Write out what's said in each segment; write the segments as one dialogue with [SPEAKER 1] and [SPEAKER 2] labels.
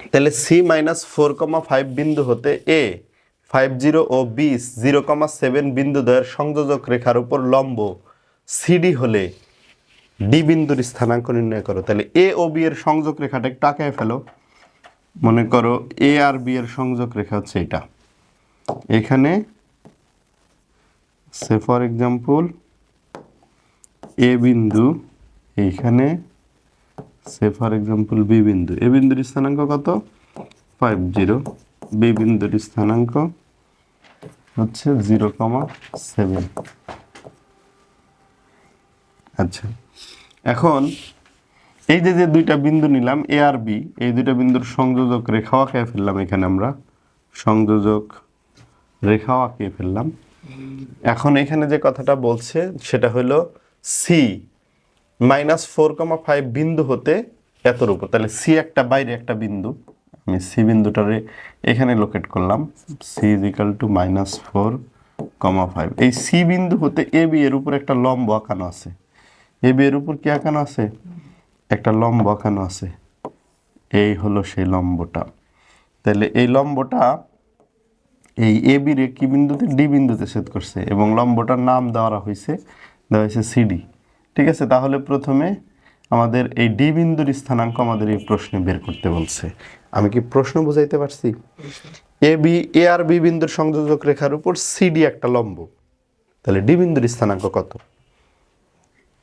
[SPEAKER 1] তাহলে C minus 4,5 বিন্দু হতে এ 50 ও বি 0,7 বিন্দু দ্বয়ের সংযোজক রেখার উপর লম্ব সিডি হলে ডি বিন্দুর স্থানাঙ্ক নির্ণয় করো। তাহলে এ ও বি এর সংযোগ রেখাটা একটু আঁকায় ফেলো। মনে করো এ আর বি এর সংযোগ রেখা হচ্ছে এটা, এখানে সে ফর এক্সাম্পল এ বিন্দু, এইখানে সে ফর এক্সাম্পল বি বিন্দু। এ বিন্দুর স্থানাঙ্ক কত? 50। বি বিন্দুর স্থানাঙ্ক হচ্ছে 0,7। আচ্ছা, এখন এই যে যে দুইটা বিন্দু নিলাম এ আর বি, এই দুইটা বিন্দুর সংযোজক রেখাও আঁকিয়ে ফেললাম। এখানে আমরা সংযোজক রেখাও আঁকিয়ে ফেললাম। এখন এখানে যে কথাটা বলছে সেটা হলো সি মাইনাস 4,5 বিন্দু হতে এতর উপর। তাহলে সি একটা বাইরে একটা বিন্দু, আমি সি বিন্দুটারে এখানে লোকেট করলাম। C is equal to -4,5। এই সি বিন্দু হতে এ বি এর উপর একটা লম্ব আঁকানো আছে। এ বি এর উপর কি আঁকানো আছে? একটা লম্ব আঁকানো আছে। এই হলো সেই লম্বটা। তাহলে এই লম্বটা এই এ বি রে কি বিন্দুতে? ডি বিন্দুতে ছেদ করছে এবং লম্বটার নাম দেওয়া হয়েছে সিডি। ঠিক আছে, তাহলে প্রথমে আমাদের এই ডি বিন্দুর স্থানাঙ্ক আমাদের এই প্রশ্নে বের করতে বলছে। আমি কি প্রশ্ন বুঝাইতে পারছি? এ আর বি বিন্দুর সংযোজক রেখার উপর সিডি একটা লম্ব, তাহলে ডি বিন্দুর স্থানাঙ্ক কত?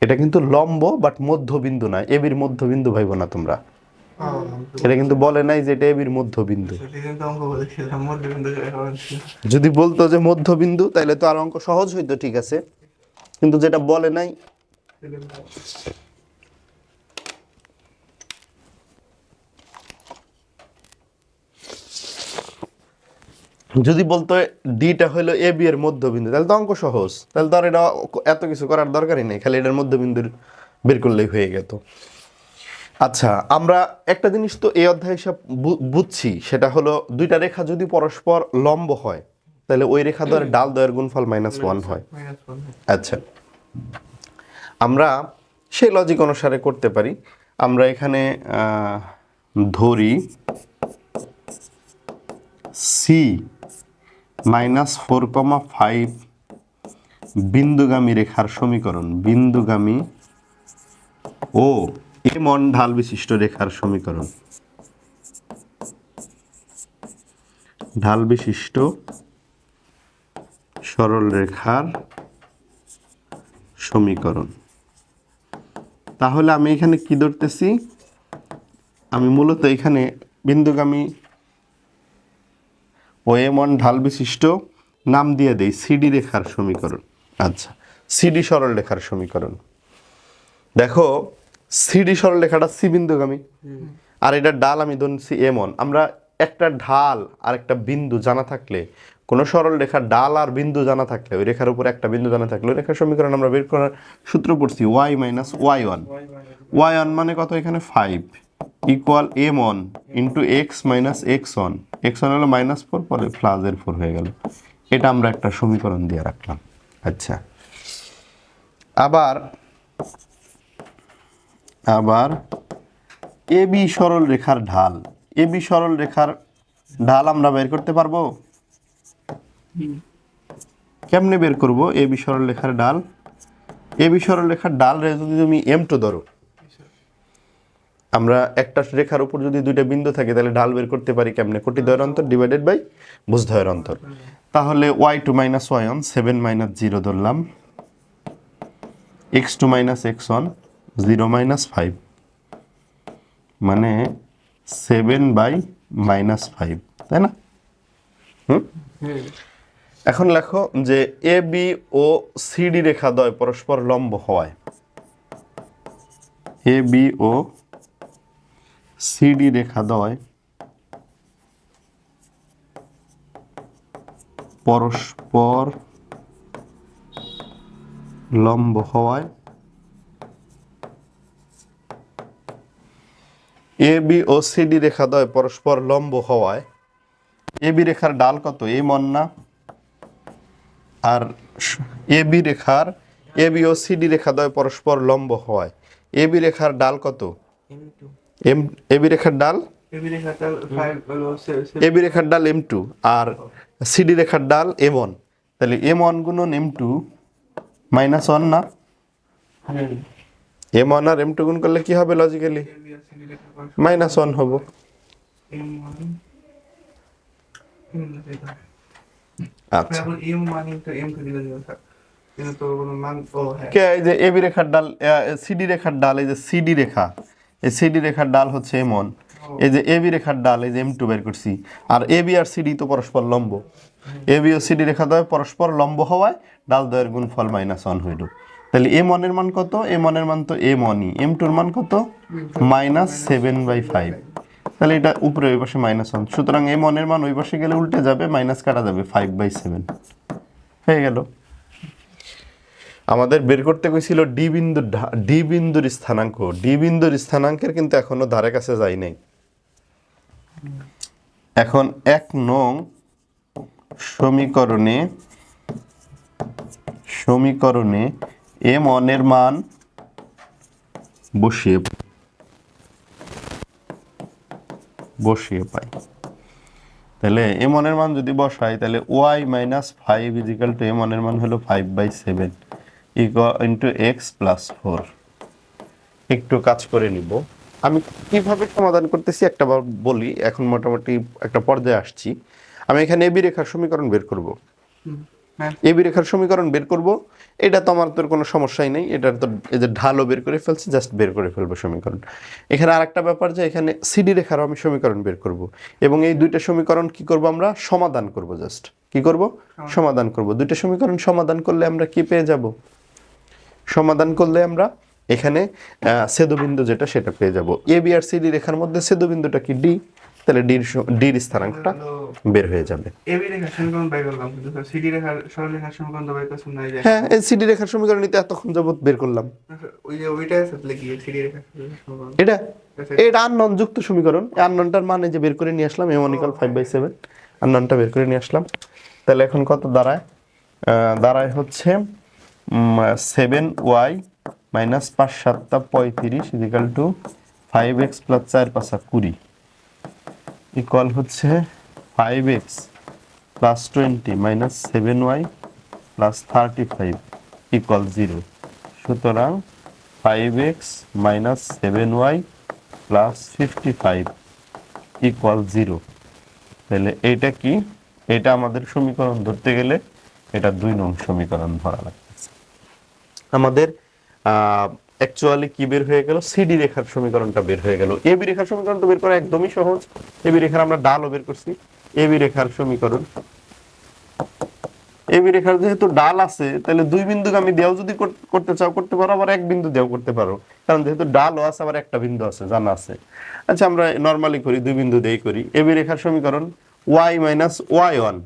[SPEAKER 1] এটা কিন্তু লম্ব বাট মধ্যবিন্দু না, এ বির মধ্যবিন্দু ভাইব না তোমরা। এটা কিন্তু বলে নাই যে এটা এ বির মধ্যবিন্দু। যদি বলতো যে মধ্যবিন্দু তাহলে তো আর অঙ্ক সহজ হইতো, ঠিক আছে, কিন্তু যেটা বলে নাই। যদি বলতো ডিটা হলো এ বি এর মধ্যবিন্দু তাহলে তো অঙ্ক সহজ, তাহলে তো আর এটা এত কিছু করার দরকারই নেই, খালি এটার মধ্যবিন্দুর বের করলেই হয়ে যেত। আচ্ছা, আমরা একটা জিনিস তো এই অধ্যায় হিসাব বুঝছি, সেটা হলো দুইটা রেখা যদি পরস্পর লম্ব হয় তাহলে ওই রেখা দ্বয়ের ডাল দ্বয়ের গুণফল -1 হয়। আচ্ছা, আমরা সেই লজিক অনুসারে করতে পারি। আমরা এখানে ধরি সি -4,5 বিন্দুগামী রেখার সমীকরণ, বিন্দুগামী ও এমন ঢাল বিশিষ্ট রেখার সমীকরণ, ঢাল বিশিষ্ট সরল রেখার সমীকরণ। তাহলে আমি এখানে কি ধরতেছি? আমি মূলত এখানে বিন্দুগামী ও এমন ঢাল বিশিষ্ট নাম দিয়ে দেই সিডি রেখার সমীকরণ। আচ্ছা, সিডি সরল রেখার সমীকরণ। দেখো সিডি সরল রেখাটা সি বিন্দুগামী, আর এটা ডাল আমি ধরছি এমন। আমরা একটা ঢাল আর একটা বিন্দু জানা থাকলে, কোনো সরল রেখার ডাল আর বিন্দু জানা থাকলে, ওই রেখার উপর একটা বিন্দু জানা থাকলে ওই রেখার সমীকরণ আমরা বের করার সূত্র পড়ছি y মাইনাস y1। y1 মানে কত? এখানে 5 equal m1 into x minus x1। x1 হলো -4, পরে প্লাসের 4 হয়ে গেল। এটা আমরা একটা সমীকরণ দিয়ে রাখলাম। আচ্ছা, আবার এ বি সরল রেখার ঢাল, এ বি সরল রেখার ঢাল আমরা বের করতে পারবো? কেমনে বের করব এ বি সরল রেখার ঢাল? এ বি সরল রেখার ঢাল রে যদি তুমি m2 ধরো, আমরা একটা রেখার উপর যদি দুইটা বিন্দু থাকে তাহলে ঢাল বের করতে পারি কেমনে? কোটিদ্বয়ের অন্তর ডিভাইডেড বাই ভুজদ্বয়ের অন্তর। তাহলে y2 মাইনাস y1 7 মাইনাস 0 ধরলাম, x2 মাইনাস x1 0 মাইনাস 5, মানে 7/-5, তাই না? এখন লেখো যে এ বি ও সিডি রেখা দ্বয় পরস্পর লম্ব হওয়ায়, এ বি ও সিডি রেখা দ্বয় পরস্পর লম্ব হওয়ায় এ বি ও সিডি রেখা দ্বয় পরস্পর লম্ব হওয়ায় এ বি রেখার ডাল কত? m1 না? আর এ বি ও সিডি রেখা দ্বয় পরস্পর লম্ব হওয়ায় এ বি রেখার ডাল কত? এ বি রেখার ডাল
[SPEAKER 2] এবি রেখাটা 5 হলো
[SPEAKER 1] এবি রেখার ডাল M2 আর সিডি রেখার ডাল M1, তাহলে M1 গুণন M2 -1 না? M1 আর M2 গুণ করলে কি হবে লজিক্যালি?
[SPEAKER 2] এবি আর সিডি রেখা পরস্পর
[SPEAKER 1] -1 হবো।
[SPEAKER 2] M1
[SPEAKER 1] আচ্ছা,
[SPEAKER 2] এখন M1 into M2 দিলে দিবে স্যার কিন্তু তো কোনো মান ও হ্যাঁ
[SPEAKER 1] কে এই যে এবি রেখার ডাল সিডি রেখার ডাল, এই যে সিডি রেখা, এই সিডি রেখার ডাল হচ্ছে M1, এই যে এবি রেখার ডাল এই যে M2 বের করছি, আর এবি আর সিডি তো পরস্পর লম্ব, এবি ও সিডি রেখা দ্বয় পরস্পর লম্ব হওয়ায় ডাল দ্বয়ের গুণফল -1 হইল। তাহলে M1 এর মান কত? M1 এর মান তো M1ই, M2 এর মান কত? -7/5। তাহলে এটা উপরে ওই পাশে -1, সুতরাং M1 এর মান ওই পাশে গেলে উল্টে যাবে, মাইনাস কাটা যাবে, 5/7 হয়ে গেল। আমাদের বের করতে কইছিল ডি বিন্দুর স্থানাঙ্ক, ডি বিন্দুর স্থানাঙ্কের কিন্তু এখনো ধারে কাছে যাই নাই। এখন 1 নং সমীকরণে M1 এর মান বসিয়ে পাই। তাহলে M1 এর মান যদি বসাই তাহলে y - 5 = M1 এর মান হলো 5/7 ইন্টু x + 4। একটু কাজ করে নিব। আমি কিভাবে সমাধান করতেছি একটা বার বলি, এখন মোটামুটি একটা পর্যায়ে আসছি। আমি এখানে এবি রেখার সমীকরণ বের করব,
[SPEAKER 2] হ্যাঁ
[SPEAKER 1] এবি রেখার সমীকরণ বের করব। এটা তো আমার তোর কোনো সমস্যাই নেই, এটার তো এই যে ঢালও বের করে ফেলছি, জাস্ট বের করে ফেলবো সমীকরণ। এখানে আরেকটা ব্যাপার যে এখানে সিডি রেখারও আমি সমীকরণ বের করব, এবং এই দুইটা সমীকরণ কি করব আমরা সমাধান করব, জাস্ট কি করব সমাধান করব। দুইটা সমীকরণ সমাধান করলে আমরা কি পেয়ে যাব? সমাধান করলে আমরা এখানে ছেদবিন্দু যেটা সেটা পেয়ে যাব। এবি আর সিডি রেখার মধ্যে ছেদবিন্দুটা কি ডি, তাহলে ডির স্থানাঙ্কটা বের হয়ে যাবে।
[SPEAKER 2] এবি রেখার সমীকরণ বের করলাম কিন্তু স্যার সিডি রেখার সরলরেখার সমীকরণ তো বের করছেন না এই যে
[SPEAKER 1] হ্যাঁ, এই সিডি রেখার সমীকরণই তো এতক্ষণ যাবত বের করলাম।
[SPEAKER 2] ওই যে ওইটা আছে তাহলে কি সিডি রেখার সমীকরণ
[SPEAKER 1] এটা এটা আননোন যুক্ত সমীকরণ, আননোনটার মানে যে বের করে নিয়ে আসলাম M1 = 5/7, আননোনটা বের করে নিয়ে আসলাম। তাহলে এখন কত দাঁড়ায়? দাঁড়ায় হচ্ছে 7y - 5 × 7 = 35 = 5x + 4 × 5 = 20 ইকুয়াল হচ্ছে 5x + 20 - 7y + 35 = 0। সুতরাং 5x - 7y + 55 = 0। তাহলে এইটা কি? এটা আমাদের সমীকরণ ধরতে গেলে এটা 2 নং সমীকরণ ধরা লাগতেছে। আমাদের অ্যাকচুয়ালি কি বের হয়ে গেল? সিডি রেখার সমীকরণটা বের হয়ে গেল। এবি রেখার সমীকরণ তো বের করা একদমই সহজ, এবি রেখার আমরা ডালও বের করছি। এবি রেখার সমীকরণ, এবি রেখার যেহেতু ডাল আছে তাহলে দুই বিন্দুগামী দিয়েও যদি করতে চাও করতে পারো, আবার এক বিন্দু দিয়েও করতে পারো, কারণ যেহেতু ডালও আছে আবার একটা বিন্দু আছে জানা আছে। আচ্ছা, আমরা নরমালি করি, দুই বিন্দু দিয়েই করি। এবি রেখার সমীকরণ y - y1,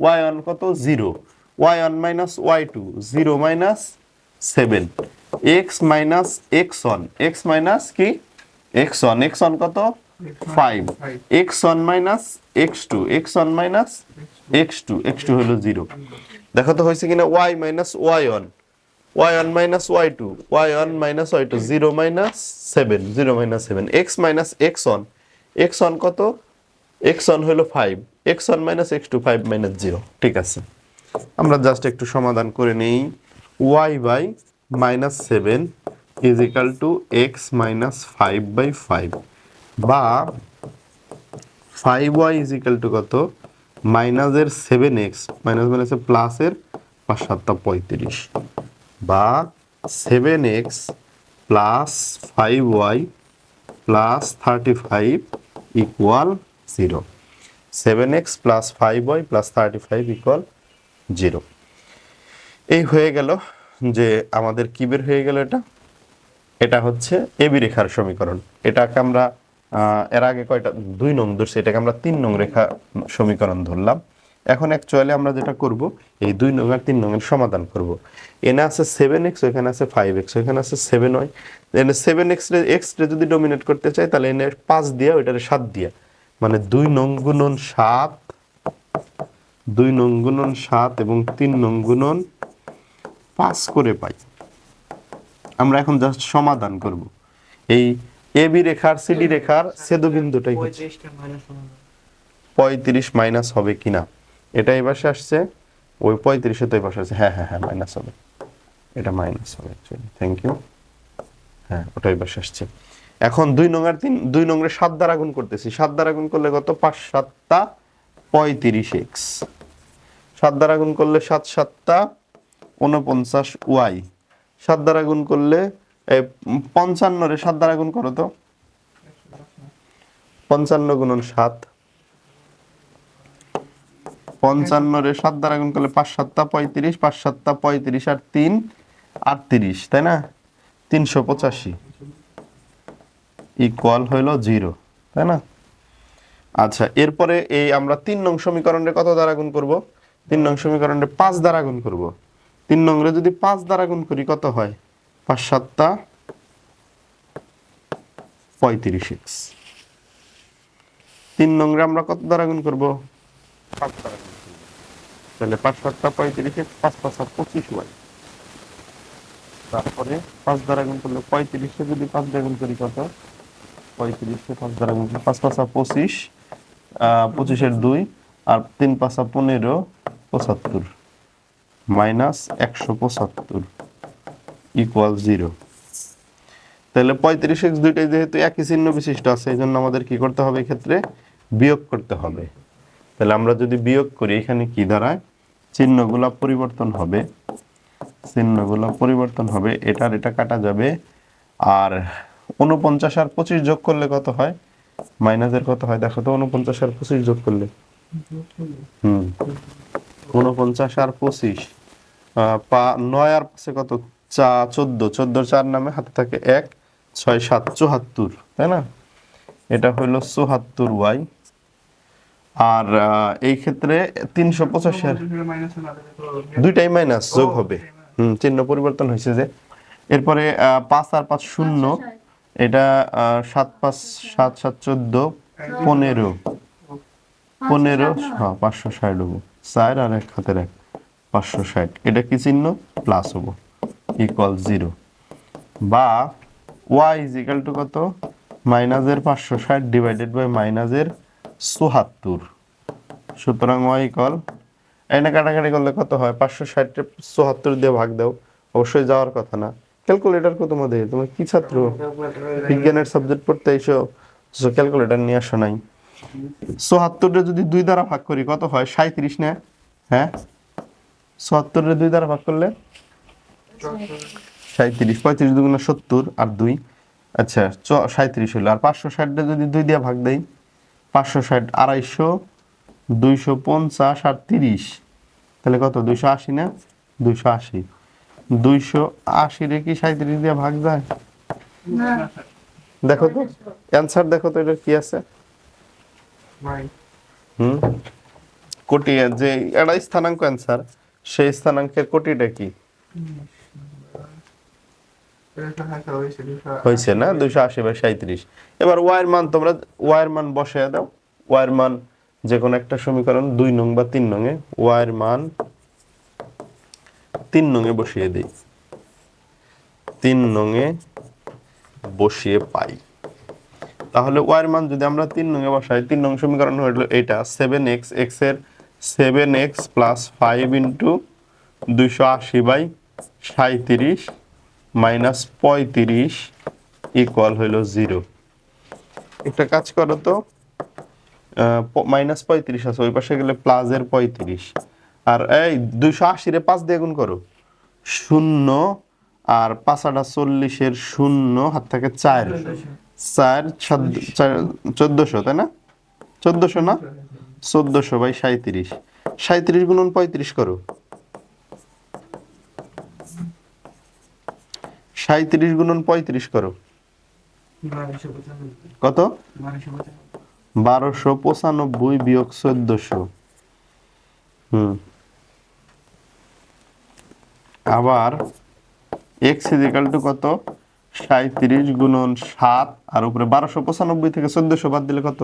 [SPEAKER 1] y1 কত? 0, y1 - y2 0 - 7, x - x1, x - কি x1, x1 কত? 5, x1 - x2, x1 - x2, x2 হলো 0। দেখো তো হয়েছে কিনা? y - y1, y1 - y2, y1 - y2 0 - 7, 0 - 7, x - x1, x1 কত? x1 হলো 5, x1 - x2 5 - 0। ঠিক আছে, আমরা জাস্ট একটু সমাধান করে নেই। y/-7 = x - 5/5, বা 5y = কত? মাইনাসের 7x, মাইনাস মানে হচ্ছে প্লাসের 5 × 7 = 35, বা 7x + 5y + 35 = 0। 7x + 5y + 35 = 0। এই হয়ে গেল যে আমাদের কি বের হয়ে গেল, এটা হচ্ছে এবি রেখার সমীকরণ। এটাকে আমরা এর আগে কয়টা 2 নং ধরছি, এটাকে আমরা 3 নং রেখা সমীকরণ ধরলাম। এখন অ্যাকচুয়ালি আমরা যেটা করব, এই 2 নং আর 3 নং এর সমাধান করব। এনে আছে 7x, ওখানে আছে 5x, ওখানে আছে 7y। এনে 7x রে x রে যদি ডমিনেট করতে চাই তাহলে এনে 5 দিয়া ওইটারে 7 দিয়া, মানে 2 নং গুণন 7, 2 নং গুণন 7 এবং 3 নং গুণন 5 করে পাই। আমরা এখন জাস্ট সমাধান করব। এই এ বি রেখার সিডি রেখার ছেদবিন্দুটাই হচ্ছে 35 মাইনাস হবে কিনা, এটা এই পাশে আসছে, ওই 35 তো এই পাশে আসছে, হ্যাঁ হ্যাঁ হ্যাঁ মাইনাস হবে, এটা মাইনাস হবে অ্যাকচুয়ালি, থ্যাংক ইউ। হ্যাঁ ওটা এই পাশে আসছে। এখন 2 নং এর 7 দ্বারা গুণ করতেছি, 7 দ্বারা গুণ করলে কত, 5 7 35x, 7 দ্বারা গুণ করলে 7 7 49y, 7 দ্বারা গুণ করলে 55 রে 7 দ্বারা গুণ করো তো, 55 গুণন 7, 55 রে 7 দ্বারা গুণ করলে 5 7 35, 5 7 35 আর 3 38, তাই না, 385 ইকুয়াল হইলো 0, তাই না। আচ্ছা এরপরে এই আমরা 3 নং সমীকরণে কত দ্বারা গুণ করব, 3 নং সমীকরণে 5 দ্বারা গুণ করব। 3 নং রে যদি 5 দ্বারা গুণ করি কত হয়, 5 7 35x। 3 নং রে আমরা কত দ্বারা গুণ করব, 5 দ্বারা গুণ করব, তাহলে 5 7 35x, 5 5 25y। তারপরে 5 দ্বারা গুণ করলে 35 কে যদি 5 দ্বারা গুণ করি কত, 35 কে 5 দ্বারা গুণ করলে 5 5 25, 25 এর 2 আর 3 5 15 75 মাইনাস 175 ইকুয়াল 0। তাহলে 35x দুইটাই যেহেতু একই চিহ্ন বিশিষ্ট আছে, এই জন্য আমাদের কি করতে হবে, এক্ষেত্রে বিয়োগ করতে হবে। তাহলে আমরা যদি বিয়োগ করি এখানে কি দাঁড়ায়, চিহ্নগুলা পরিবর্তন হবে, চিহ্নগুলো পরিবর্তন হবে, এটার এটা কাটা যাবে, আর 49 আর 25 যোগ করলে কত হয়, মাইনাসের কত হয় দেখো তো, 49 আর 25 যোগ করলে 49 আর 25, 9 আর 5 কত, 14, 14 4 নামে হাতে থাকে 1, 6 7 74, তাই না, এটা হইলো 74y। আর এই ক্ষেত্রে 385 দুইটাই মাইনাস যোগ হবে, চিহ্ন পরিবর্তন হয়েছে যে। এরপরে 5 আর 5 0, এটা 7 5 7 7 14 15 15, হ্যাঁ 560 হবো, 4 আর 1 হাতের 1 560, এটা কি চিহ্ন, প্লাস হবো, ইকুয়াল 0। বা y ইজ ইকুয়াল টু কত, মাইনাসের 560 ডিভাইডেড বাই মাইনাসের 74, সুতরাং y ইকুয়াল, এনে কাটাকাটি করলে কত হয়, 560 কে 74 দিয়ে ভাগ দাও, অবশ্যই যাওয়ার কথা না, ক্যালকুলেটর কত তোমাদের, তুমি কি ছাত্র, বিজ্ঞানের সাবজেক্ট পড়তে এসো, ক্যালকুলেটর নিয়ে আসো নাই। 74 রে যদি 2 দ্বারা ভাগ করি কত হয়, 37 না, হ্যাঁ 74 রে 2 দ্বারা ভাগ করলে 37, 35 দুগুণে 70 আর 2, আচ্ছা 37 হলো। আর 560 রে যদি 2 দিয়ে ভাগ দেই, 560 250 250 আর 30, তাহলে কত, 280 না, 280, 280 রে কি 37 দিয়ে ভাগ যায়, দেখো তো অ্যানসার, দেখো তো এটা কি আছে, কোটি, যে এটা স্থানাঙ্ক অ্যানসার, সেই স্থানাঙ্কের কোটিটা কি হয়েছে না, 280/37। এবার ওয়াই এর মান তোমরা, ওয়াই এর মান বসায় দাও, ওয়াই এর মান যে কোনো একটা সমীকরণ 2 নং বা 3 নং এ, ওয়াই এর মান 3 নং এ বসিয়ে দেই, 3 নং এ বসিয়ে পাই। তাহলে ওয়াই এর মান যদি আমরা 3 নং এ বসাই, 3 নং সমীকরণ হলো এটা 7x, x এর 7x + 5 * 280/37 মাইনাস 35 ইকুয়াল হইল 0। একটা কাজ করো তো, মাইনাস 35 আছে, ওই পাশে গেলে প্লাসের 35, আর এই 280 রে 5 দিয়ে গুণ করো, 0 আর 5 * 40 এর 0 হাত থেকে 4 4 1400, তাই না, 1400 না, 1400/37, 37 গুণন 35 করো, 37 গুণন 35 করো, কত, 1295 বিয়োগ 1400, আবার x = কত, 37 গুণন 7 আর উপরে 1295 থেকে 1400 বাদ দিলে কত,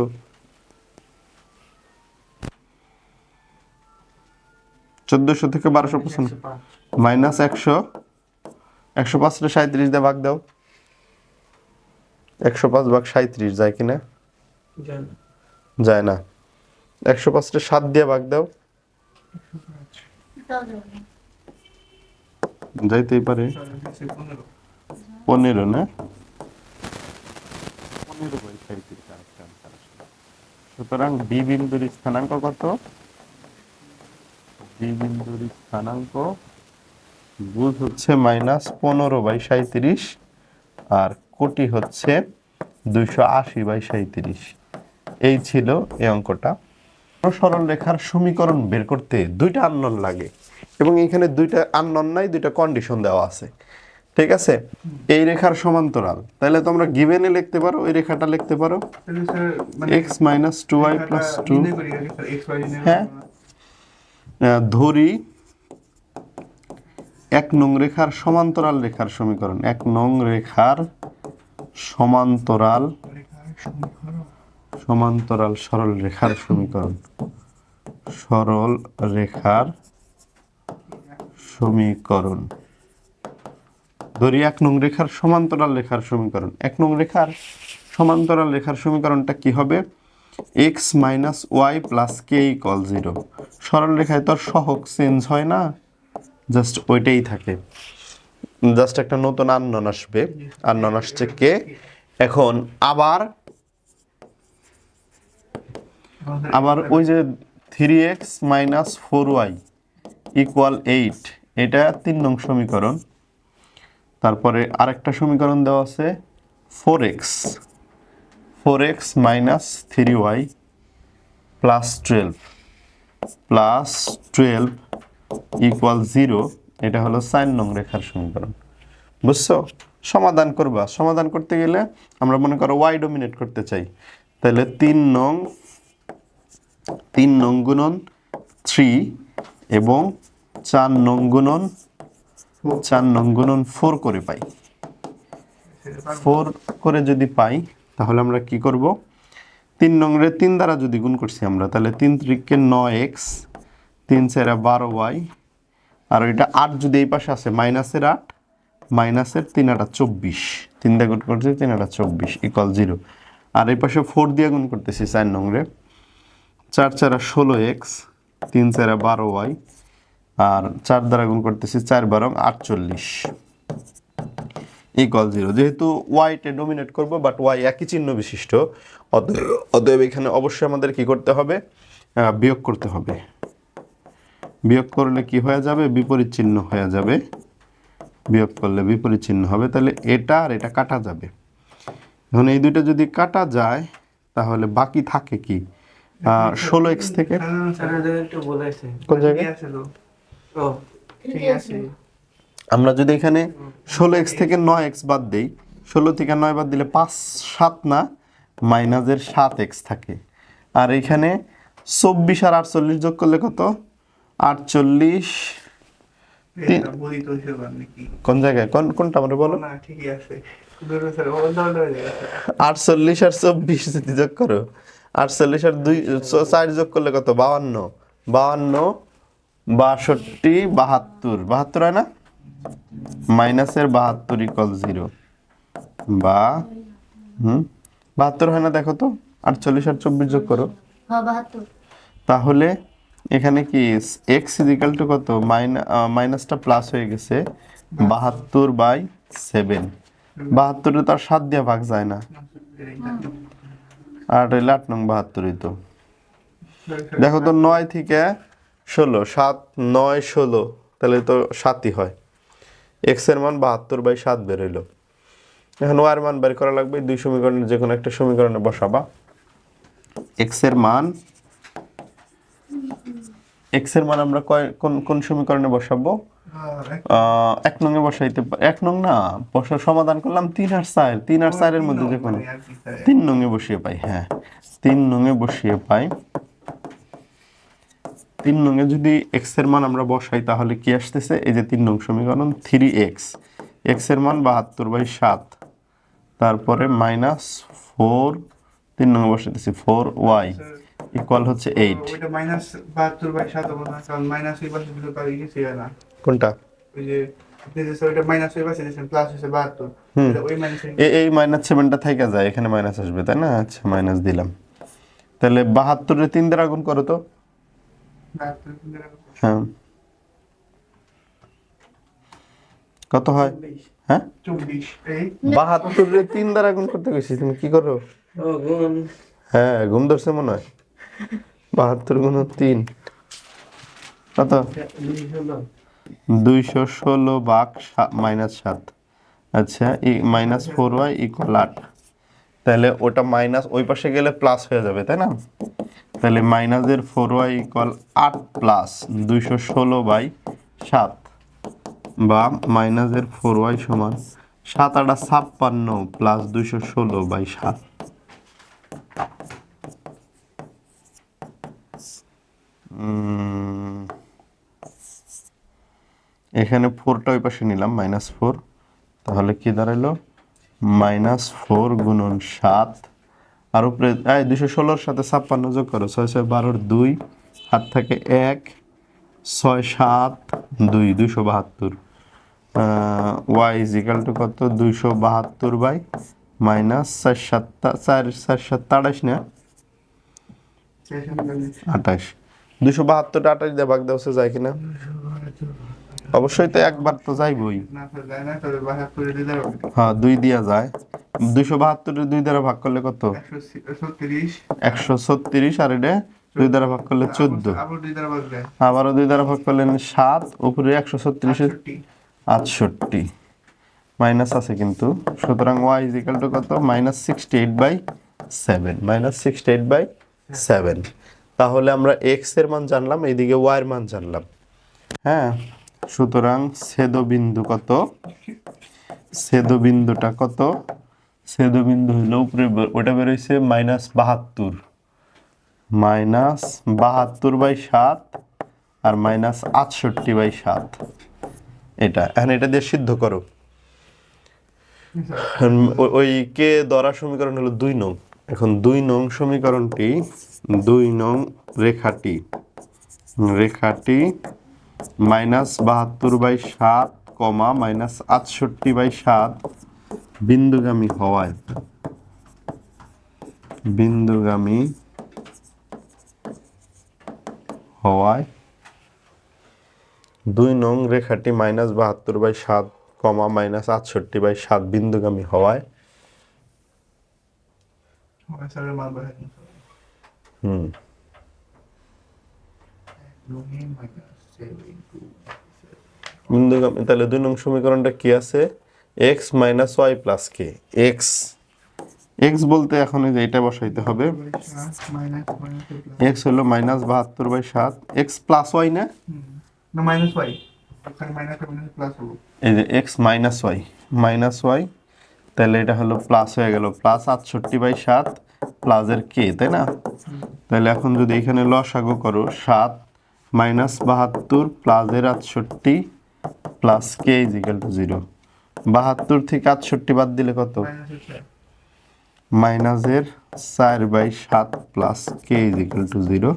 [SPEAKER 1] 1400 থেকে 1295 মাইনাস 100, 105 রে 37 দিয়ে ভাগ দাও, 105/37 যায় কিনা?
[SPEAKER 2] জান
[SPEAKER 1] যায় না। 105 7 দিয়ে ভাগ দাও। যাইতেই পারে। 15 না? 15/37 আরেকটা answer আসলো। সুতরাং বি বিন্দুর স্থানাঙ্ক কত? বি বিন্দুর স্থানাঙ্ক বুধ হচ্ছে -15/37 আর কোটি হচ্ছে 280/37। এই ছিল এই অঙ্কটা। সরল রেখার সমীকরণ বের করতে দুইটা আননোন লাগে এবং এখানে দুইটা আননোন নাই, দুইটা কন্ডিশন দেওয়া আছে। ঠিক আছে, এই রেখার সমান্তরাল, তাহলে তোমরা গিভেনে লিখতে পারো, এই রেখাটা লিখতে পারো
[SPEAKER 2] তাহলে স্যার
[SPEAKER 1] x - 2y + 2।
[SPEAKER 2] নির্ণয় করি আগে স্যার x y নির্ণয়
[SPEAKER 1] হ্যাঁ, ধরি 1 নং রেখার সমান্তরাল রেখার সমীকরণ, 1 নং রেখার সমান্তরাল সরল রেখার সমীকরণ, সরল রেখার সমীকরণ। ধরি 1 নং রেখার সমান্তরাল রেখার সমীকরণ। 1 নং রেখার সমান্তরাল রেখার সমীকরণটা কি হবে? x - y + k = 0। সরল রেখায় তো আর সহগ চেঞ্জ হয় না, জাস্ট ওইটাই থাকে। জাস্ট একটা নতুন আননোন আসবে, আননোন আসছে কে। এখন আবার ওই যে 3x - 4y = 8, এটা 3 নং সমীকরণ। তারপরে আরেকটা সমীকরণ দেওয়া আছে 4x - 3y +12 = 0, এটা হলো 4 নং রেখার সমীকরণ। বুঝছো? সমাধান করবা, সমাধান করতে গেলে আমরা মনে করো y ডমিনেট করতে চাই, তাহলে 3 নং গুণন 3 এবং 4 নং গুণন 4 করে পাই। 4 করে যদি পাই তাহলে আমরা কি করব? 3 নং রে 3 দ্বারা যদি গুণ করছি আমরা, তাহলে 3 × 3 = 9x, 3 × 4 = 12y, আর এটা 8 যদি এই পাশে আছে -8 -3 × 8 = 24, 3 দিয়ে গুণ করছি 3 × 8 = 24 = 0। আর এই পাশে 4 দিয়ে গুণ করতেছি 4 নং রে, 4 × 4 = 16x, 3 × 4 = 12y, আর 4 দ্বারা গুণ করতেছি 4 × 12 = 48 = 0। যেহেতু y তে ডমিনেট করব, বাট y একই চিহ্ন বিশিষ্ট, অতএব এখানে অবশ্যই আমাদের কি করতে হবে? বিয়োগ করতে হবে। বিয়োগ করলে কি হয়ে যাবে? বিপরীত চিহ্ন হয়ে যাবে। বিয়োগ করলে বিপরীত চিহ্ন হবে, তাহলে এটা আর এটা কাটা যাবে। এখন এই দুইটা যদি কাটা যায় তাহলে বাকি থাকে কি? 16x থেকে কোন জায়গায়? আমরা যদি এখানে 16x থেকে 9x বাদ দেই, 16 থেকে 9 বাদ দিলে 5 7 না, মাইনাসের 7x থাকে। আর এখানে 24 আর 48 যোগ করলে কত? 48। কোন জায়গায়? কোনটা আমরা বলো? 48 আর 24 যদি যোগ করো, 48 আর 2 4 যোগ করলে কত? 52। 52 62 72 72 হয় না? মাইনাসের 72 = 0 বা 72 হয় না? দেখো তো, 48 আর 24 যোগ করো।
[SPEAKER 3] হ্যাঁ 72।
[SPEAKER 1] তাহলে এখানে কি x = কত? মাইনাসটা প্লাস হয়ে গেছে 72/7। 72 তো আর 7 দিয়ে ভাগ যায় না, আর হইলে 8 নং 72ই তো। দেখো তো, 9 থেকে 16, 7 9 16, তাহলে তো 7ই হয়। x এর মান 72/7 বের হইল। এখন y এর মান বের করা লাগবে, দুই সমীকরণের যে কোনো একটা সমীকরণে বসাবা। x এর মান আমরা কোন সমীকরণে বসাবো? 1 নং এ বসাইতে, 1 নং না, সমাধান করলাম 3 আর 4, 3 আর 4 এর মধ্যে যে কোনো 3 নং এ বসিয়ে পাই। হ্যাঁ, 3 নং এ বসিয়ে পাই। 3 নং এ যদি x এর মান আমরা বসাই তাহলে কি আসতেছে? এই যে 3 নং সমীকরণ, 3x, x এর মান 72/7, তারপরে -4, 3 নং এ বসাইতেছি 4y = হচ্ছে 8।
[SPEAKER 2] ওইটা -72/7 হবে না, কারণ মাইনাস এই পাশে দিলে পারি কিছু হয় না।
[SPEAKER 1] কোনটা?
[SPEAKER 2] ওই যে আপনি যে ওইটা মাইনাস এই পাশে দিয়েছেন, প্লাস হচ্ছে 72, তাহলে ওই মাইনাস
[SPEAKER 1] এই -7টা থেকে যায়, এখানে মাইনাস আসবে তাই না? আচ্ছা মাইনাস দিলাম। তাহলে 72 3 দ্বারা গুণ করো তো। হ্যাঁ কত হয়? হ্যাঁ
[SPEAKER 2] 24 এই
[SPEAKER 1] 72 3 দ্বারা গুণ করতে গেছি, তুমি কি করো? হ্যাঁ ঘুম ধরছে মনে হয়। 72 গুণ 3 কত? 216 ভাগ -7। আচ্ছা -4y = 8। তাহলে ওটা মাইনাস ওই পাশে গেলে প্লাস হয়ে যাবে তাই না? তাহলে মাইনাসের 4y = 8 প্লাস 216/7 বা মাইনাসের 4y সমান 7 8 56 প্লাস 216/7। এখানে 4টা ওই পাশে নিলাম -4, তাহলে কি দাঁড়াইলো? -4 গুণন 7 আর উপরে 216-র সাথে 56 যোগ করো, 6 6 12 2 হাত থাকে 1 6 7 2 272। y = কত? 272 -4 7 4 4 7 28 না 28। 272টা 28 দিয়ে ভাগ দাও, সে যায় কিনা? অবশ্যই তো একবার তো যাইবই।
[SPEAKER 2] না স্যার যায় না, তবে 72 দিয়ে দাও
[SPEAKER 1] হ্যাঁ 2 দিয়া যায়। 272 2 দ্বারা ভাগ করলে কত?
[SPEAKER 2] 136
[SPEAKER 1] 136 আর এটা 2 দ্বারা ভাগ করলে 14।
[SPEAKER 2] আবার 2 দ্বারা ভাগ দেয়
[SPEAKER 1] আবারও 2 দ্বারা ভাগ করলে 7, উপরে 136 এর 68 মাইনাস আছে কিন্তু। সুতরাং y = কত? -68/7 -68/7। তাহলে আমরা x এর মান জানলাম, এইদিকে y এর মান জানলাম। হ্যাঁ সুতরাং ছেদবিন্দু কত? ছেদবিন্দুটা কত? ছেদবিন্দু হলো উপরে ওটা বের হইছে -72 -72/7 আর -68/7। এটা এখন এটা দিয়ে সিদ্ধ করো। ওই কে ধরা সমীকরণ হলো 2 নং। এখন 2 নং সমীকরণটি 2 নং রেখাটি -72/7, -68/7 বিন্দুগামী হওয়ায় 2 নং রেখাটি -72/7, -68/7 বিন্দুগামী হওয়ায়
[SPEAKER 2] স্যারের মান বাড়ায়
[SPEAKER 1] বিন্দুগামী। তাহলে 2 নং সমীকরণটা কি আছে? x - y + k। x বলতে এখন এই যে এটা বসাইতে হবে। x হলো -72/7, x প্লাস y না?
[SPEAKER 2] না মাইনাস y, ওখানে মাইনাস প্লাস হলো।
[SPEAKER 1] এই যে x - y, তাহলে এটা হলো প্লাস হয়ে গেল, +68/7 প্লাস এর k তাই না? তাহলে এখন যদি এখানে লসাগু করো 7 - 72 প্লাস এর 68 প্লাস k = 0। 72 থেকে 68 বাদ দিলে কত? -4/7 প্লাস k = 0।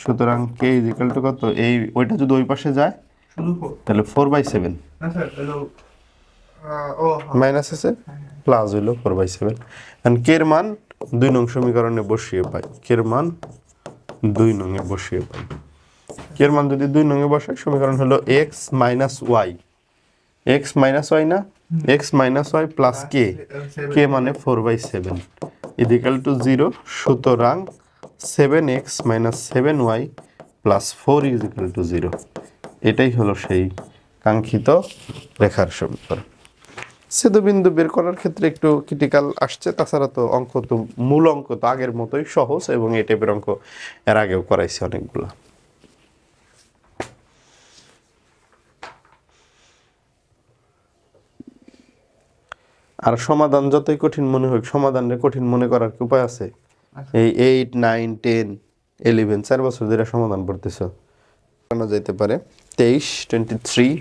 [SPEAKER 1] সুতরাং k = কত? এই ওইটা যদি ওই পাশে যায়
[SPEAKER 2] শুধু 4
[SPEAKER 1] তাহলে 4/7
[SPEAKER 2] না স্যার হলো
[SPEAKER 1] মাইনাস আছে প্লাস হইলো 4/7। এন্ড k এর মান 2 নং সমীকরণে বসিয়ে পাই। k এর মান 2 নং এ বসিয়ে পাই। k এর মান যদি 2 নং এ বসাই, সমীকরণ হলো x - y। x - y না? x - y plus k, k মানে 4/7 = 0। সুতরাং 7x - 7y + 4 = 0। এটাই হলো সেই কাঙ্ক্ষিত রেখার সমীকরণ। ছেদবিন্দু বের করার ক্ষেত্রে একটু ক্রিটিক্যাল আসছে, তাছাড়া তো অঙ্ক তো মূল অঙ্ক তো আগের মতোই সহজ, এবং এই টাইপের অঙ্ক এর আগেও করাইছি অনেকগুলো। আর সমাধান যতই কঠিন মনে হোক, সমাধানরে কঠিন মনে করার কি উপায় আছে? এই 8 9 10 11 4 বছর ধরে সমাধান করতেছো, কেন যেতে পারে 23 23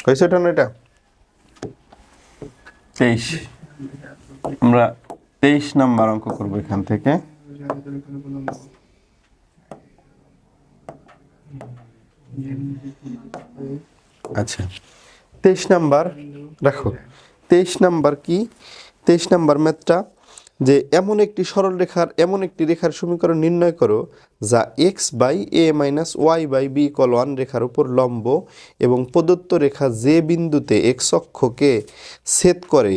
[SPEAKER 1] কইছো এটা না? এটা 23। আমরা 23 নাম্বার অঙ্ক করব এখান থেকে। আচ্ছা 23 নাম্বার রাখো। 23 নাম্বার কি, 23 নাম্বার ম্যাথটা, যে এমন একটি রেখার সমীকরণ নির্ণয় করো যা X by A minus Y by B equal 1 রেখার উপর লম্ব এবং প্রদত্ত রেখা যে বিন্দুতে এক্স অক্ষকে ছেদ করে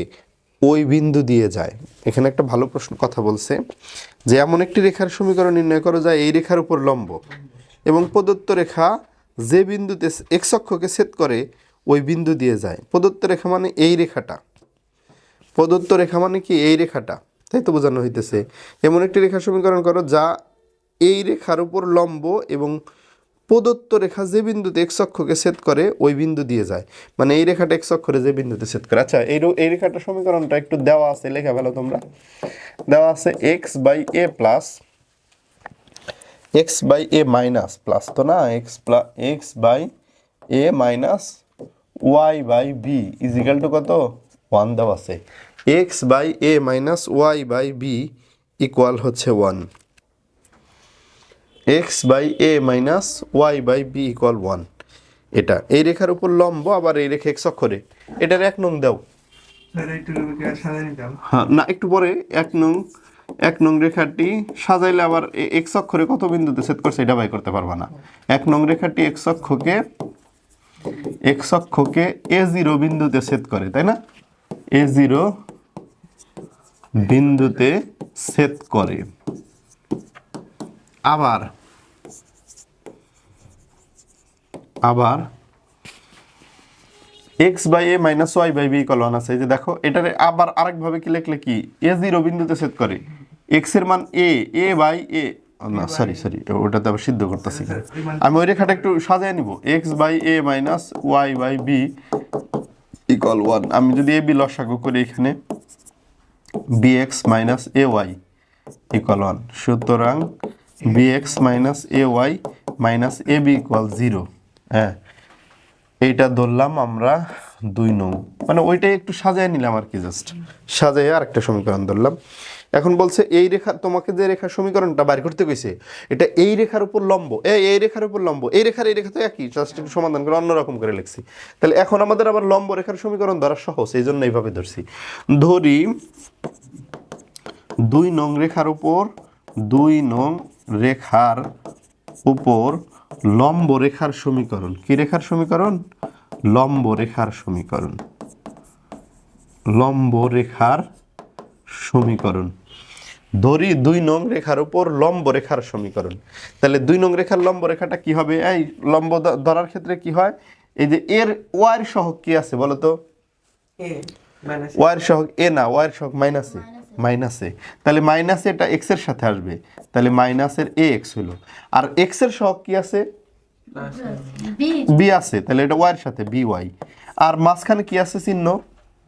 [SPEAKER 1] ওই বিন্দু দিয়ে যায়। এখানে একটা ভালো কথা বলছে যে এমন একটি রেখার সমীকরণ নির্ণয় করো যা এই রেখার উপর লম্ব এবং প্রদত্ত রেখা যে বিন্দুতে এক্স অক্ষকে ছেদ করে ওই বিন্দু দিয়ে যায়। প্রদত্ত রেখা মানে এই রেখাটা, প্রদত্ত রেখা মানে কি এই রেখাটা, তাই তো বোঝানো হইতেছে। এমন একটি রেখার সমীকরণ করো যা এই রেখার উপর লম্ব এবং প্রদত্ত রেখা যে বিন্দুতে এক্স অক্ষকে ছেদ করে ওই বিন্দু দিয়ে যায়, মানে এই রেখাটা এক্স অক্ষরে যে বিন্দুতে ছেদ করে। আচ্ছা, এই রেখাটা সমীকরণটা একটু দেওয়া আছে, লেখা ফেলো তোমরা। দেওয়া আছে X by A plus X by A minus plus তো না, X by A minus Y by B is equal to কত, 1 দেওয়া আছে। X by A minus Y by B equal হচ্ছে 1। X by A minus Y by B equal 1, এটা এই রেখার উপর লম্ব, আবার এই রেখা এক্স অক্ষরে, এটার 1 নং দাও। হ্যাঁ না, একটু পরে 1 নং রেখাটি সাজাইলে আবার এক্স অক্ষরে কত বিন্দুতে ছেদ করছে এটা বাই করতে পারবা না। 1 নং রেখাটি এক্স অক্ষকে A0 বিন্দুতে ছেদ করে, তাই না? A0 বিন্দুতে ছেদ করে। আবার X by A minus Y by B equal 1 আছে। এই যে দেখো, এটারে আবার আরেকভাবে কি লিখলে কি, A0 বিন্দুতে ছেদ করে, এক্স এর মান এ বাই এ, না সরি ওটাতে আবার সিদ্ধ করতেছি। আমি ওই রেখাটা একটু সাজায় নিব। X by A minus Y by B equal 1। আমি যদি এ বি লসাগু করি এখানে, bx minus A Y equal 1, সুতরাং bx minus A Y minus A B equal 0। হ্যাঁ, এইটা ধরলাম আমরা 2 নং, মানে ওইটাই একটু সাজায় নিলাম আর কি, জাস্ট সাজায় আর একটা সমীকরণ ধরলাম। এখন বলছে এই রেখা, তোমাকে যে রেখার সমীকরণটা বাইর করতে কইছে, এটা এই রেখার উপর লম্ব, এই রেখার উপর লম্ব, এই রেখা তো একই, জাস্ট একটু সমাধান করে অন্যরকম করে লিখছি। তাহলে এখন আমাদের আবার লম্ব রেখার সমীকরণ ধরা সহজ, এই জন্য এইভাবে ধরছি। ধরি 2 নং রেখার উপর লম্ব রেখার সমীকরণ। কি রেখার সমীকরণ? লম্ব রেখার সমীকরণ। ধরি 2 নং রেখার উপর লম্ব রেখার সমীকরণ। তাহলে 2 নং রেখার লম্ব রেখাটা কি হবে? এই লম্ব ধরার ক্ষেত্রে কি হয়, এই যে এর ওয়াই এর সহগ কি আছে বলো তো? ওয়াই এর সহগ এ না, ওয়াই এর সহগ মাইনাসে। তাহলে মাইনাসে এটা এক্স এর সাথে আসবে, তাহলে মাইনাসের এ এক্স হলো। আর এক্স এর সহগ কি আছে? বি আছে, তাহলে এটা ওয়াই এর সাথে বি ওয়াই। আর মাঝখানে কি আছে চিহ্ন?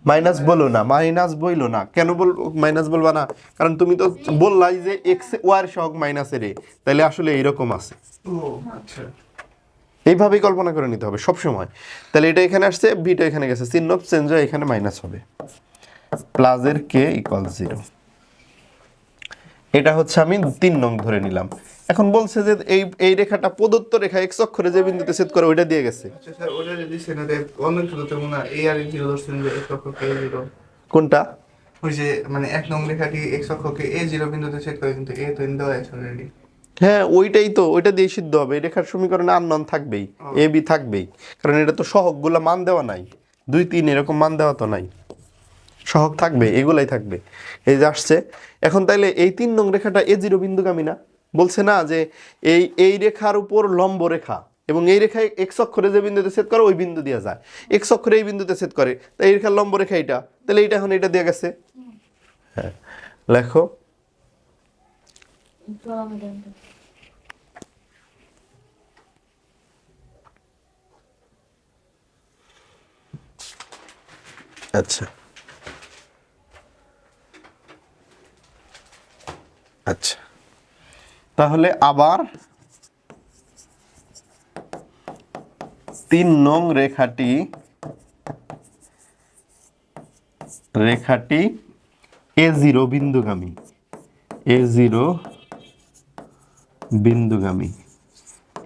[SPEAKER 1] মাইনাস বলো না, মাইনাস বইলো না। কেন মাইনাস বলবা না? কারণ তুমি তো বললাই যে এক্স ওয়াই এর সহগ মাইনাসের এ, তাহলে আসলে এইরকম আছে। এইভাবেই কল্পনা করে নিতে হবে সব সময়। তাহলে এটা এখানে আসছে, বিটা এখানে গেছে, চিহ্ন চেঞ্জ হয়ে এখানে মাইনাস হবে, প্লাসের কে ইকুয়াল 0। এটা হচ্ছে আমি 3 নং ধরে নিলাম। এখন বলছে যে এই রেখাটা প্রদত্ত রেখা এক্স অক্ষরে যে বিন্দুতে ছেদ করে ওইটা দিয়ে গেছে।
[SPEAKER 2] আচ্ছা স্যার, ওটা যদি সেনাতে অন্য কিছু তো মনে হয় এ আর 0 ধরছেন যে এক্স অক্ষকে A0,
[SPEAKER 1] কোনটা?
[SPEAKER 2] ওই যে মানে 1 নং রেখাটি এক্স অক্ষকে A0 বিন্দুতে ছেদ করে, কিন্তু এ তো দেওয়া আছে অলরেডি।
[SPEAKER 1] হ্যাঁ, ওইটাই তো, ওইটা দিয়ে সিদ্ধ হবে। এই রেখার সমীকরণে আননোন থাকবেই, এ বি থাকবেই, কারণ এটা তো সহগগুলো মান দেওয়া নাই, 2 3 এরকম মান দেওয়া তো নাই, সহগ থাকবে, এগুলাই থাকবে। এই যে আসছে। এখন তাইলে এই 3 নং রেখাটা A0 বিন্দুগামী না? বলছে না যে এই রেখার উপর লম্ব রেখা এবং এই রেখায় এক্স অক্ষরে যে বিন্দুতে ছেদ করে ওই বিন্দু দিয়ে যায়, এক্স অক্ষরে এই বিন্দুতে ছেদ করে, তাই এই রেখার লম্ব রেখা এটা, তাহলে এইটা এখন এটা দিয়ে গেছে। হ্যাঁ, লেখো। আচ্ছা তাহলে আবার 3 নং রেখাটি A0 বিন্দুগামী,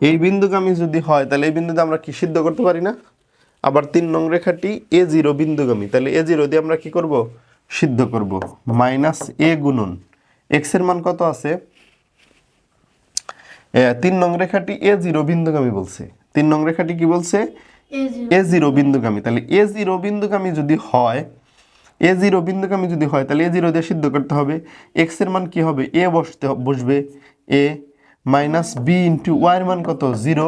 [SPEAKER 1] এই বিন্দুগামী যদি হয় তাহলে এই বিন্দুতে আমরা কি সিদ্ধ করতে পারি না? আবার 3 নং রেখাটি A0 বিন্দুগামী, তাহলে A0 দিয়ে আমরা কি করব, সিদ্ধ করব। মাইনাস এ গুণন এক্স এর মান কত আছে, 3 নং রেখাটি A0 বিন্দুগামী বলছে, 3 নং রেখাটি কি বলছে, A0 বিন্দুগামী। তাহলে A0 বিন্দুগামী যদি হয়, A0 বিন্দুগামী যদি হয় তাহলে A0 দিয়ে সিদ্ধ করতে হবে। x এর মান কি হবে, a বসবে, a minus b into y এর মান কত, 0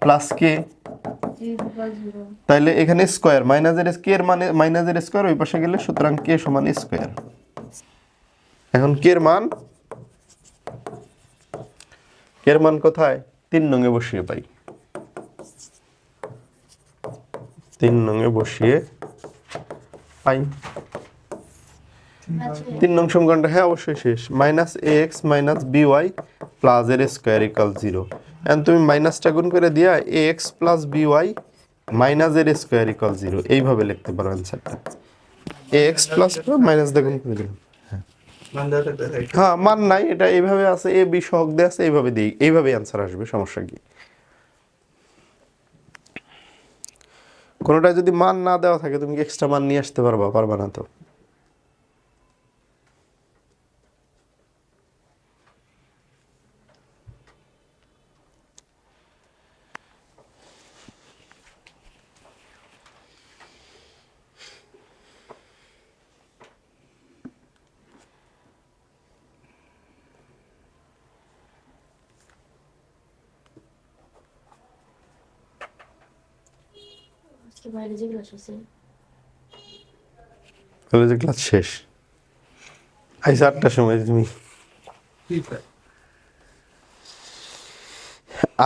[SPEAKER 1] প্লাস k, তাহলে এখানে স্কয়ার মাইনাসের k এর মানে মাইনাসের স্কয়ার ওই পাশে গেলে, সুতরাং k সমান স্কয়ার। এখন k এর মান কোথায়, 3 নং এ বসিয়ে পাই, 3 নং এ বসিয়ে পাই। 3 নং সমীকরণটা হ্যাঁ অবশ্যই শেষ। Minus A X minus B Y plus R square equal 0। এখন তুমি মাইনাসটা গুণ করে দিয়া A X plus B Y minus R square equal 0 এইভাবে লিখতে পারো অ্যান্সারটা। এ এক্স প্লাস মাইনাস দিয়ে গুণ করে দিলাম। হ্যাঁ মান নাই, এটা এইভাবে আছে, এ বি সহগ দিয়ে আছে, এইভাবে দিই, এইভাবে অ্যান্সার আসবে, সমস্যা কি। কোনোটা যদি মান না দেওয়া থাকে তুমি কি এক্সট্রা মান নিয়ে আসতে পারবা না তো। কলেজের ক্লাস শেষ, আই 8টার সময় তুমি।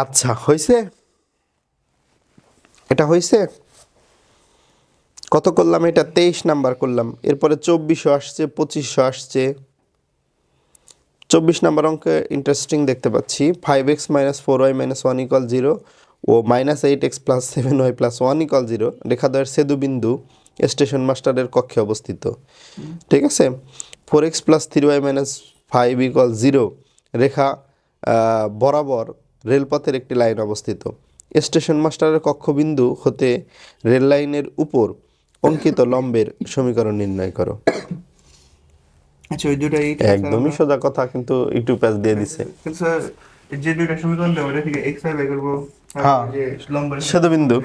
[SPEAKER 1] আচ্ছা হয়েছে, এটা হয়েছে, কত করলাম, এটা 23 নাম্বার করলাম। এরপরে 2400 আসছে, 2500 আসছে। 24 নাম্বার অঙ্কে ইন্টারেস্টিং দেখতে পাচ্ছি, 5x minus 4y minus 1 equal 0 ও minus 8x plus 7y plus 1 equal 0 রেখাদ্বয়ের ছেদবিন্দু স্টেশন মাস্টারের কক্ষে অবস্থিত। ঠিক আছে, 4x plus 3y minus 5 equal 0 রেখা বরাবর রেলপথের একটি লাইন অবস্থিত। স্টেশন মাস্টারের কক্ষবিন্দু হতে রেল লাইনের উপর অঙ্কিত লম্বের সমীকরণ নির্ণয় করো।
[SPEAKER 2] আচ্ছা ওই দুটো
[SPEAKER 1] একদমই সোজা কথা, কিন্তু একটু প্যাচ দিয়ে দিছে।
[SPEAKER 2] কিন্তু স্যার যে দুইটা সমীকরণ দেবো ওটা থেকে এক্স বাই করবো,
[SPEAKER 1] হ্যাঁ
[SPEAKER 2] যে লম্বা
[SPEAKER 1] ছেদবিন্দু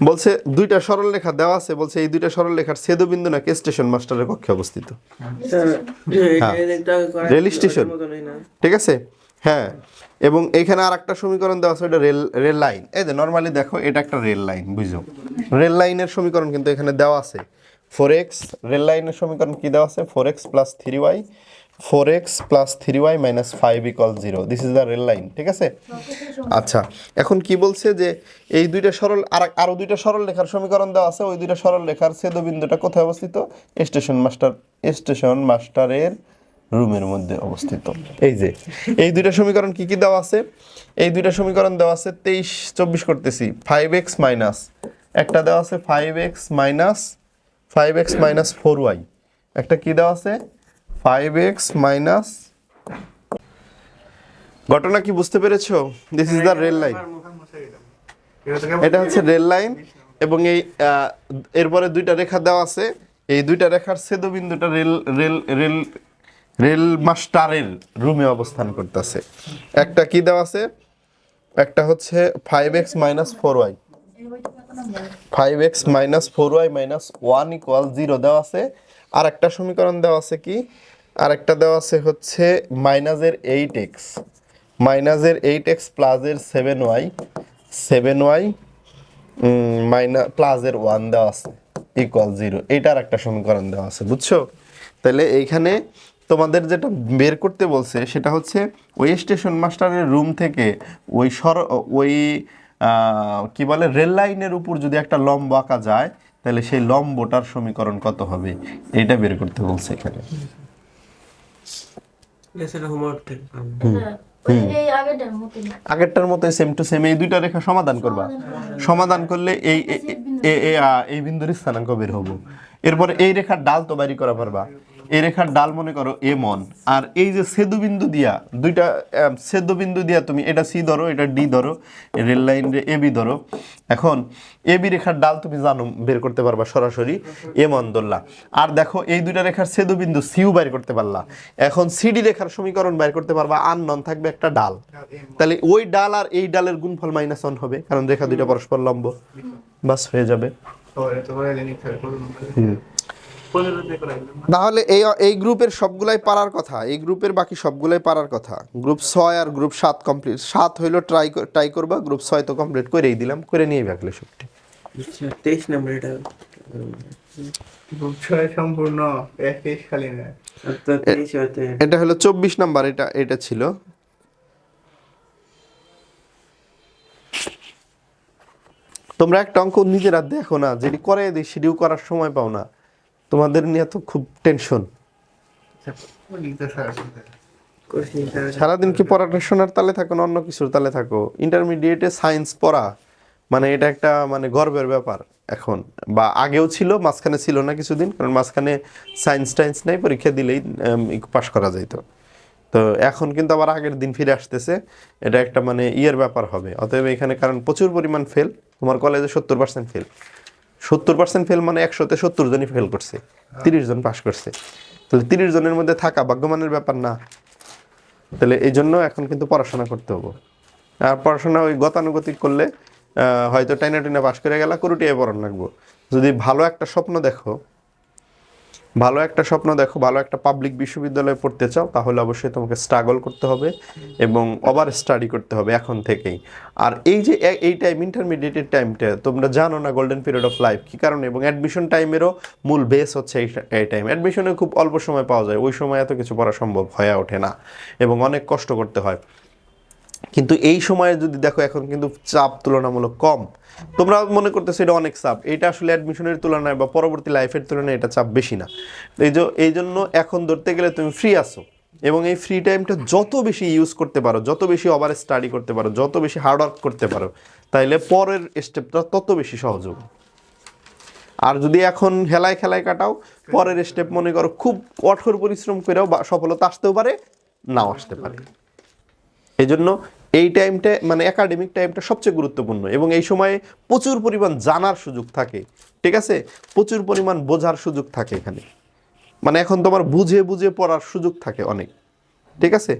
[SPEAKER 1] বলছে, দুইটা সরল রেখা দেওয়া আছে, বলছে এই দুইটা সরল রেখার ছেদবিন্দু নাকি স্টেশন মাস্টারের কক্ষে অবস্থিত। রেল স্টেশন, ঠিক আছে, হ্যাঁ। এবং এখানে আর একটা সমীকরণ দেওয়া আছে, ওটা রেল লাইন। এই যে নর্মালি দেখো এটা একটা রেল লাইন, বুঝছো, রেল লাইনের সমীকরণ কিন্তু এখানে দেওয়া আছে। 4x রেল লাইনের সমীকরণ কি দেওয়া আছে, 4x plus 3y 4x plus 3y minus 5 equal 0, this is the rail line. ঠিক আছে, আচ্ছা এখন কি বলছে যে এই দুইটা সরল আরো দুইটা সরল রেখার সমীকরণ দেওয়া আছে, ওই দুইটা সরল রেখার ছেদবিন্দুটা কোথায় অবস্থিত, স্টেশন মাস্টারের রুমের মধ্যে অবস্থিত। এই যে এই দুইটা সমীকরণ কি কি দেওয়া আছে, এই দুইটা সমীকরণ দেওয়া আছে 23 24 করতেছি, 5x মাইনাস একটা দেওয়া আছে 5x মাইনাস 4y, একটা কি দেওয়া আছে 5x মাইনাস। ঘটনা কি বুঝতে পেরেছো, this is the rail line, এটা হচ্ছে রেল লাইন। এবং এই এরপরে দুইটা রেখা দেওয়া আছে, এই দুইটা রেখার ছেদবিন্দুটা রেল রেল রেল রেল মাস্টারের রুমে অবস্থান করতেছে। একটা কি দেওয়া আছে, একটা হচ্ছে 5x minus 4y 5x minus 4y minus 1 equal 0 দেওয়া আছে। আর একটা সমীকরণ দেওয়া আছে কি, আর একটা দেওয়া আছে হচ্ছে মাইনাসের 8x প্লাসের 7y মাইনাস প্লাসের 1 দেওয়া আছে ইকুয়াল 0, এইটার একটা সমীকরণ দেওয়া আছে, বুঝছো। তাহলে এইখানে তোমাদের যেটা বের করতে বলছে সেটা হচ্ছে ওই স্টেশন মাস্টারের রুম থেকে ওই কি বলে রেল লাইনের উপর যদি একটা লম্ব আঁকা যায় তাহলে সেই লম্বটার সমীকরণ কত হবে, এইটা বের করতে বলছে এখানে। আগেরটার মতো সেম টু সেম এই দুইটা রেখা সমাধান করবা, সমাধান করলে এই বিন্দুর স্থানাঙ্ক বের হবো। এরপরে এই রেখার ডাল তো বাইর করা পারবা, এই রেখার ডাল মনে করো এমন, আর এই যে ছেদবিন্দু দিয়া দুইটা ছেদবিন্দু দিয়া তুমি এটা সি ধরো, এটা ডি ধরো, রেল লাইন এ বি ধরো। এখন এ বি রেখার ডাল তুমি জানো বের করতে পারবা সরাসরি, এমন ধরলা। আর দেখো এই দুইটা রেখার ছেদবিন্দু সিও বাইর করতে পারলা। এখন সিডি রেখার সমীকরণ বাইর করতে পারবা, আননোন থাকবে একটা ডাল, তাহলে ওই ডাল আর এই ডালের গুণফল -1 হবে, কারণ রেখা দুইটা পরস্পর লম্ব। বাস হয়ে যাবে। তাহলে এই গ্রুপের সবগুলাই পারার কথা, এই গ্রুপের বাকি সবগুলাই পারার কথা। গ্রুপ 6 আর গ্রুপ 7 কমপ্লিট, 7 হইলো ট্রাই করবা, গ্রুপ 6 তো কমপ্লিট করেই দিলাম, করে নিয়ে রাখলে সবটি।
[SPEAKER 3] 23 নম্বর এটা
[SPEAKER 2] গ্রুপ 6 সম্পূর্ণ 23 খালি না,
[SPEAKER 3] তো 23 হতে
[SPEAKER 1] এটা হলো 24 নাম্বার, এটা ছিল। তোমরা একটা অঙ্ক নিজেরা দেখো না, যেটি করে দিই সেটিও করার সময় পাও না, তোমাদের নিয়ে তো খুব টেনশন।
[SPEAKER 3] করছি
[SPEAKER 1] সারাদিন কি পড়াশোনার তালে থাকো না অন্য কিছুর তালে থাকো? ইন্টারমিডিয়েটে সায়েন্স পড়া মানে এটা একটা মানে গর্বের ব্যাপার এখন, বা আগেও ছিল, মাঝখানে ছিল না কিছুদিন, কারণ মাঝখানে সায়েন্স টাইন্স নাই, পরীক্ষা দিলেই পাশ করা যাইত। তো এখন কিন্তু আবার আগের দিন ফিরে আসতেছে, এটা একটা মানে ইয়ের ব্যাপার হবে। অতএব এখানে কারণ প্রচুর পরিমাণ ফেল, তোমার কলেজে 70% ফেল, 70% ফেল মানে 100-তে 70 জনই ফেল করছে, 30 জন পাশ করছে, তাহলে 30 জনের মধ্যে থাকা ভাগ্যমানের ব্যাপার না। তাহলে এই জন্য এখন কিন্তু পড়াশোনা করতে হবে। আর পড়াশোনা ওই গতানুগতিক করলে হয়তো টাইনা টাইনা পাশ করে গেলা, করুটিয়ে পড়ান লাগবো। যদি ভালো একটা স্বপ্ন দেখো, ভালো একটা পাবলিক বিশ্ববিদ্যালয়ে পড়তে চাও, তাহলে অবশ্যই তোমাকে স্ট্রাগল করতে হবে এবং ওভার স্টাডি করতে হবে এখন থেকেই। আর এই যে এই টাইম, ইন্টারমিডিয়েটের টাইমটা তোমরা জানো না গোল্ডেন পিরিয়ড অফ লাইফ কী কারণে, এবং অ্যাডমিশন টাইমেরও মূল বেস হচ্ছে এই টাইম। অ্যাডমিশনে খুব অল্প সময় পাওয়া যায়, ওই সময় এত কিছু পড়া সম্ভব হয়ে ওঠে না এবং অনেক কষ্ট করতে হয়। কিন্তু এই সময়ে যদি দেখো, এখন কিন্তু চাপ তুলনামূলক কম। তোমরা মনে করতেছো এটা অনেক চাপ, এটা আসলে অ্যাডমিশনের তুলনায় বা পরবর্তী লাইফের তুলনায় এটা চাপ বেশি না। এই জন্য এখন ধরতে গেলে তুমি ফ্রি আছো, এবং এই ফ্রি টাইমটা যত বেশি ইউজ করতে পারো, যত বেশি ওভার স্টাডি করতে পারো, যত বেশি হার্ডওয়ার্ক করতে পারো, তাইলে পরের স্টেপটা তত বেশি সহজ হবে। আর যদি এখন হেলায় খেলায় কাটাও, পরের স্টেপ মনে করো খুব কঠোর পরিশ্রম করেও সফলতা আসতেও পারে, নাও আসতে পারে। এই জন্য এই টাইমটা মানে একাডেমিক টাইমটা সবচেয়ে গুরুত্বপূর্ণ, এবং এই সময়ে প্রচুর পরিমাণ জানার সুযোগ থাকে, ঠিক আছে, প্রচুর পরিমাণ বোঝার সুযোগ থাকে এখানে, মানে এখন তোমার বুঝে বুঝে পড়ার সুযোগ থাকে অনেক, ঠিক আছে।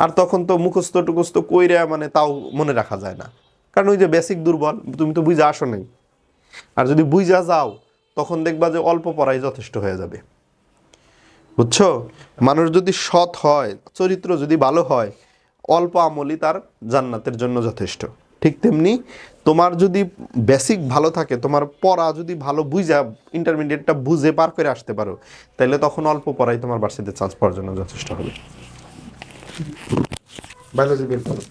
[SPEAKER 1] আর তখন তো মুখস্থ টুখস্থ কইরা মানে তাও মনে রাখা যায় না, কারণ ওই যে বেসিক দুর্বল, তুমি তো বুঝে আসো নাই। আর যদি বুঝা যাও, তখন দেখবা যে অল্প পড়াই যথেষ্ট হয়ে যাবে, বুঝছো। মানুষ যদি সৎ হয়, চরিত্র যদি ভালো হয়, অল্প আমলই তার জান্নাতের জন্য যথেষ্ট। ঠিক তেমনি তোমার যদি বেসিক ভালো থাকে, তোমার পড়া যদি ভালো বুঝা, ইন্টারমিডিয়েটটা বুঝে পার করে আসতে পারো, তাহলে তখন অল্প পড়াই তোমার ভার্সিটিতে চান্স পাওয়ার জন্য যথেষ্ট হবে। বায়োলজি বের করো।